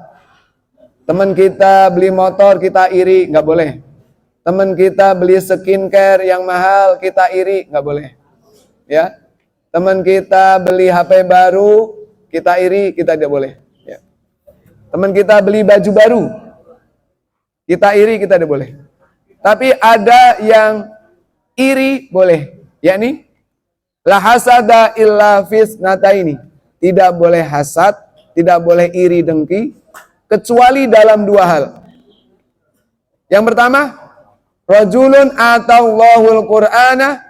Teman kita beli motor, kita iri, nggak boleh. Teman kita beli skincare yang mahal, kita iri, nggak boleh. Ya. Teman kita beli HP baru, kita iri, kita tidak boleh. Ya. Teman kita beli baju baru, kita iri, kita tidak boleh. Tapi ada yang iri boleh, yakni la hasada illa fis nataini. Tidak boleh hasad, tidak boleh iri dengki, kecuali dalam dua hal. Yang pertama, rajulun atallahul qur'ana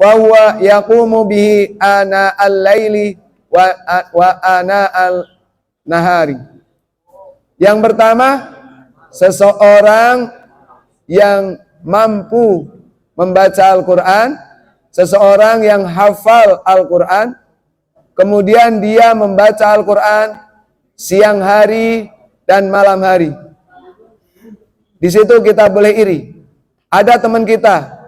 fahuwa yaqumu bihi ana al-laili wa ana al-nahari. Yang pertama, seseorang yang mampu membaca Al-Quran, seseorang yang hafal Al-Quran, kemudian dia membaca Al-Quran siang hari dan malam hari. Di situ kita boleh iri. Ada teman kita,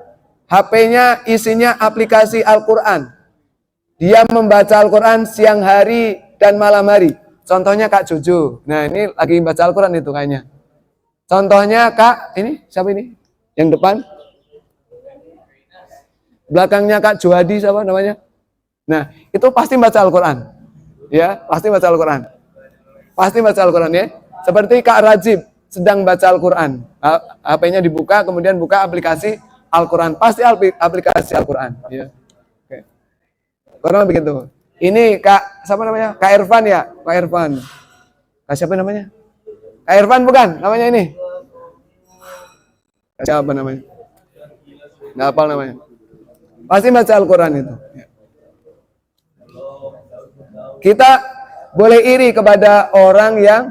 HP-nya isinya aplikasi Al-Quran. Dia membaca Al-Quran siang hari dan malam hari. Contohnya Kak Jojo. Nah, ini lagi baca Al-Quran itu kayaknya. Contohnya Kak, ini siapa ini? Yang depan? Belakangnya Kak Joadi siapa namanya? Nah, itu pasti baca Al-Quran. Ya, pasti baca Al-Quran. Pasti baca Al-Quran ya. Seperti Kak Rajib sedang baca Al-Quran. HP-nya dibuka, kemudian buka aplikasi Al-Quran. Pasti aplikasi Al-Quran. Ya. Oke. Kurang begitu. Ini Kak, siapa namanya? Kak Irfan ya? Kak Irfan. Kak siapa namanya? Kak Irfan bukan? Namanya ini? Kak siapa namanya? Nggak hafal namanya. Pasti baca Al-Quran itu. Ya. Kita boleh iri kepada orang yang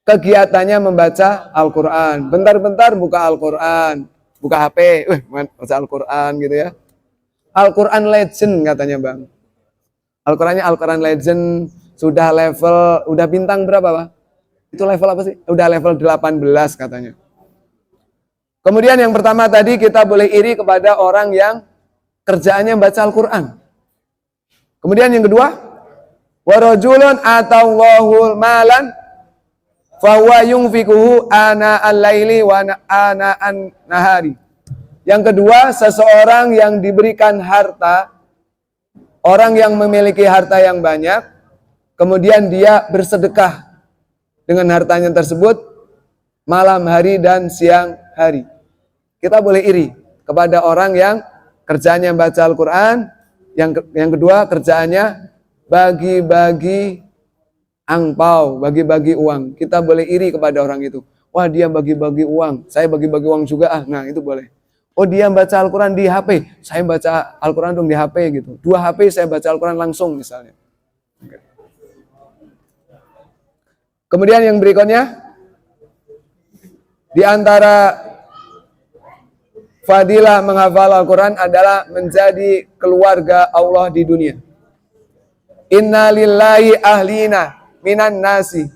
kegiatannya membaca Al-Quran. Bentar-bentar buka Al-Quran, buka HP, baca Al-Quran gitu ya. Al-Quran Legend katanya Bang. Al-Qurannya Al-Quran Legend, sudah level, udah bintang berapa Pak? Itu level apa sih? Udah level 18 katanya. Kemudian yang pertama tadi, kita boleh iri kepada orang yang kerjaannya baca Al-Quran. Kemudian yang kedua, warajulun atallahul malan fahuwa yunfikuhu ana al-laili wa ana an-nahari. Yang kedua, seseorang yang diberikan harta, orang yang memiliki harta yang banyak, kemudian dia bersedekah dengan hartanya tersebut malam hari dan siang hari. Kita boleh iri kepada orang yang kerjaannya baca Al-Quran, yang kedua kerjaannya bagi-bagi angpau, bagi-bagi uang. Kita boleh iri kepada orang itu. Wah, dia bagi-bagi uang, saya bagi-bagi uang juga ah. Nah, itu boleh. Oh, dia baca Al-Quran di HP, saya baca Al-Quran dong di HP gitu. 2 HP saya baca Al-Quran langsung misalnya. Kemudian yang berikutnya, di antara fadilah menghafal Al-Quran adalah menjadi keluarga Allah di dunia. Inna lillahi ahlina minan nasi.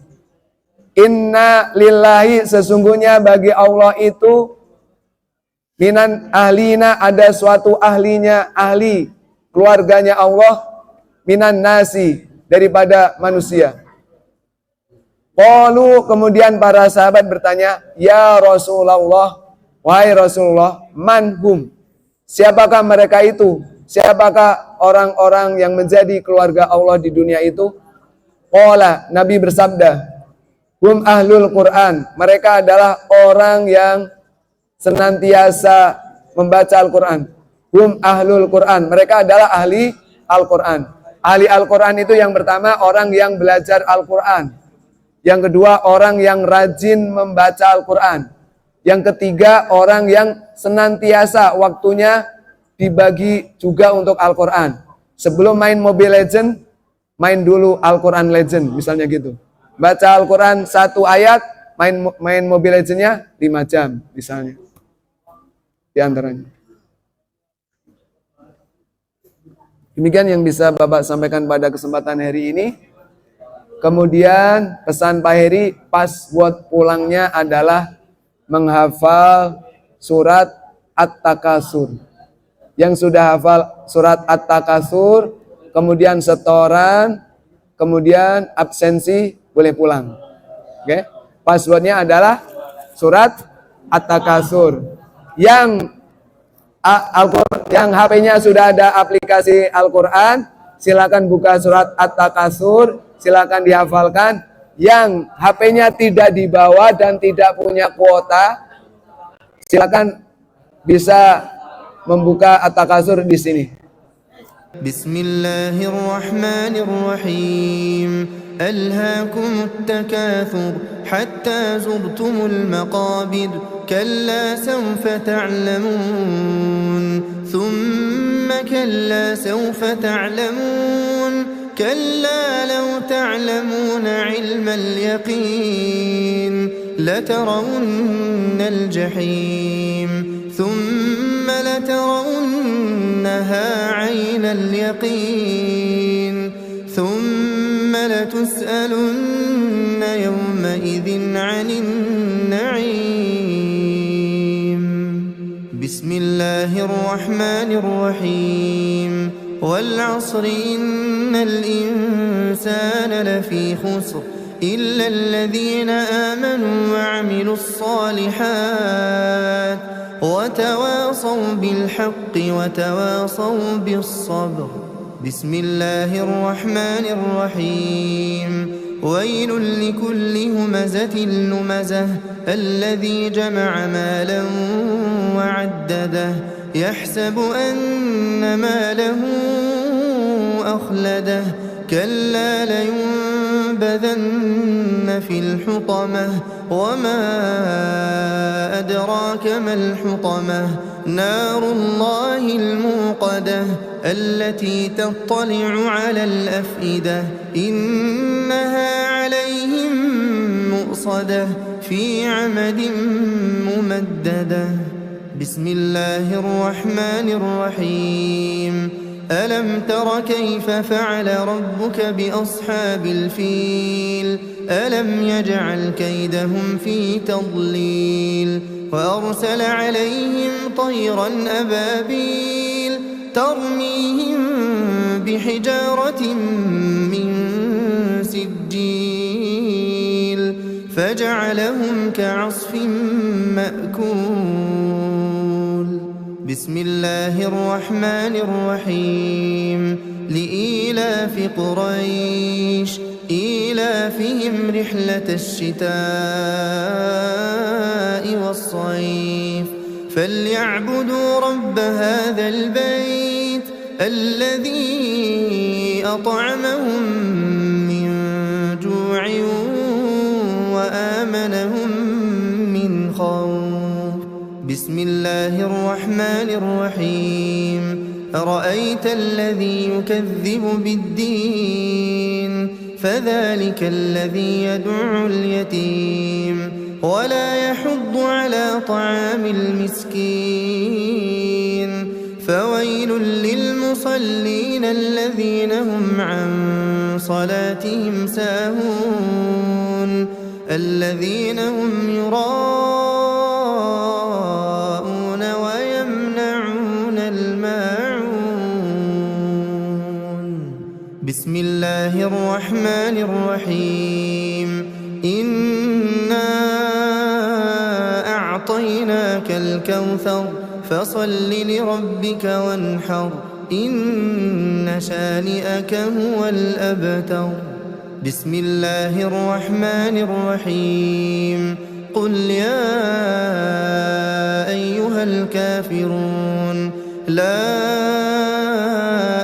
Inna lillahi, sesungguhnya bagi Allah itu, minan ahlina, ada suatu ahlinya, ahli keluarganya Allah, minan nasi, daripada manusia. Qalu, kemudian para sahabat bertanya, ya Rasulullah, wahai Rasulullah, manhum, siapakah mereka itu? Siapakah orang-orang yang menjadi keluarga Allah di dunia itu? Qala, Nabi bersabda, hum ahlul Quran, mereka adalah orang yang senantiasa membaca Al-Quran. Hum ahlul Quran, mereka adalah ahli Al-Quran. Ahli Al-Quran itu yang pertama orang yang belajar Al-Quran. Yang kedua, orang yang rajin membaca Al-Quran. Yang ketiga, orang yang senantiasa waktunya dibagi juga untuk Al-Quran. Sebelum main Mobile Legend, main dulu Al-Quran Legend, misalnya gitu. Baca Al-Quran 1 ayat, main Mobile Legend-nya 5 jam, misalnya. Di antaranya. Demikian yang bisa Bapak sampaikan pada kesempatan hari ini. Kemudian pesan Pak Heri pas buat pulangnya adalah menghafal surat At-Takasur. Yang sudah hafal surat At-Takasur, kemudian setoran, kemudian absensi, boleh pulang. Oke? Passwordnya adalah surat At-Takasur. Yang HP-nya sudah ada aplikasi Al-Quran, silakan buka surat At-Takasur, silakan dihafalkan. Yang HP-nya tidak dibawa dan tidak punya kuota, silakan bisa membuka At-Takasur di sini. Bismillahirrahmanirrahim. Alhaakumut takathur hatta zurtumul maqabir. Kalla sawfa ta'lamun. Thumma kalla sawfa ta'lamun. كلا لو تعلمون علم اليقين لترون الجحيم ثم لترونها عين اليقين ثم لتسألن يومئذ عن النعيم بسم الله الرحمن الرحيم والعصر إن الإنسان لفي خسر إلا الذين آمنوا وعملوا الصالحات وتواصوا بالحق وتواصوا بالصبر بسم الله الرحمن الرحيم ويل لكل همزة لمزة الذي جمع مالا وعدده يحسب أن ماله أخلده كلا لينبذن في الحطمة وما أدراك ما الحطمة نار الله الموقدة التي تطلع على الأفئدة إنها عليهم مؤصدة في عمد ممددة بسم الله الرحمن الرحيم ألم تر كيف فعل ربك بأصحاب الفيل ألم يجعل كيدهم في تضليل وأرسل عليهم طيرا أبابيل ترميهم بحجارة من سجيل فجعلهم كعصف مأكول بسم الله الرحمن الرحيم لإيلاف قريش إيلافهم رحلة الشتاء والصيف فليعبدوا رب هذا البيت الذي أطعمهم من جوع وآمنهم من خوف بسم الله الرحمن الرحيم أرأيت الذي يكذب بالدين فذلك الذي يدعو اليتيم ولا يحض على طعام المسكين فويل للمصلين الذين هم عن صلاتهم ساهون الذين هم يراءون ويمنعون الماعون الرحمن الرحيم إنا أعطيناك الكوثر فصل لربك وانحر إن شانئك هو الأبتر بسم الله الرحمن الرحيم قل يا أيها الكافرون لا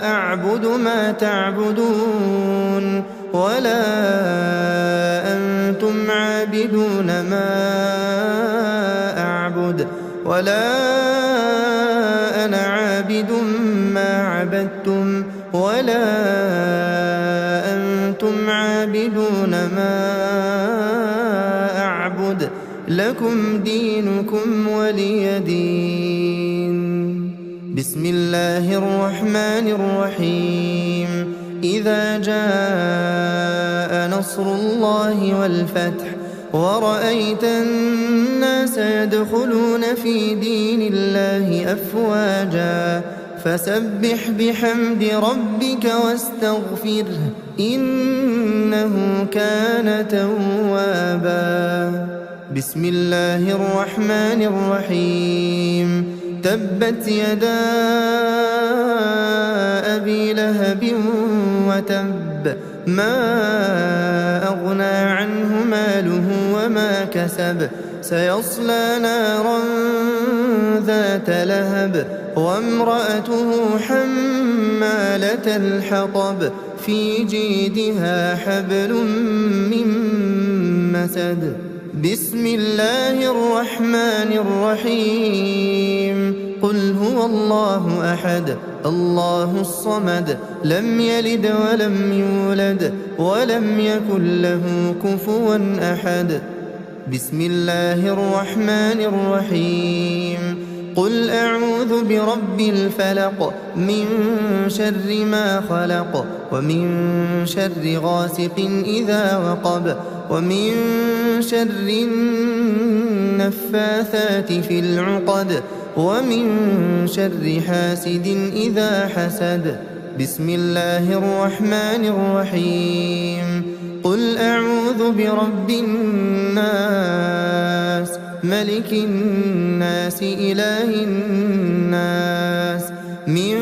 أعبد ما تعبدون ولا أنتم عابدون ما أعبد ولا أنا عابد ما عبدتم ولا أنتم عابدون ما أعبد لكم دينكم ولي دين بسم الله الرحمن الرحيم إذا جاء نصر الله والفتح ورأيت الناس يدخلون في دين الله أفواجا فسبح بحمد ربك واستغفره إنه كان توابا بسم الله الرحمن الرحيم تبت يدا أبي لهب وتب ما أغنى عنه ماله وما كسب سيصلى نارا ذات لهب وامرأته حمالة الحطب في جيدها حبل من مسد بسم الله الرحمن الرحيم قل هو الله أحد الله الصمد لم يلد ولم يولد ولم يكن له كفوا أحد بسم الله الرحمن الرحيم قل أعوذ برب الفلق من شر ما خلق ومن شر غاسق إذا وقب ومن شر النفاثات في العقد ومن شر حاسد إذا حسد بسم الله الرحمن الرحيم قل أعوذ برب الناس ملك الناس إله الناس من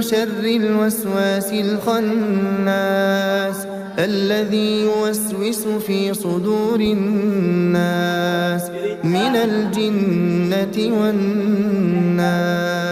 شر الوسواس الخناس الذي يوسوس في صدور الناس من الجنة والناس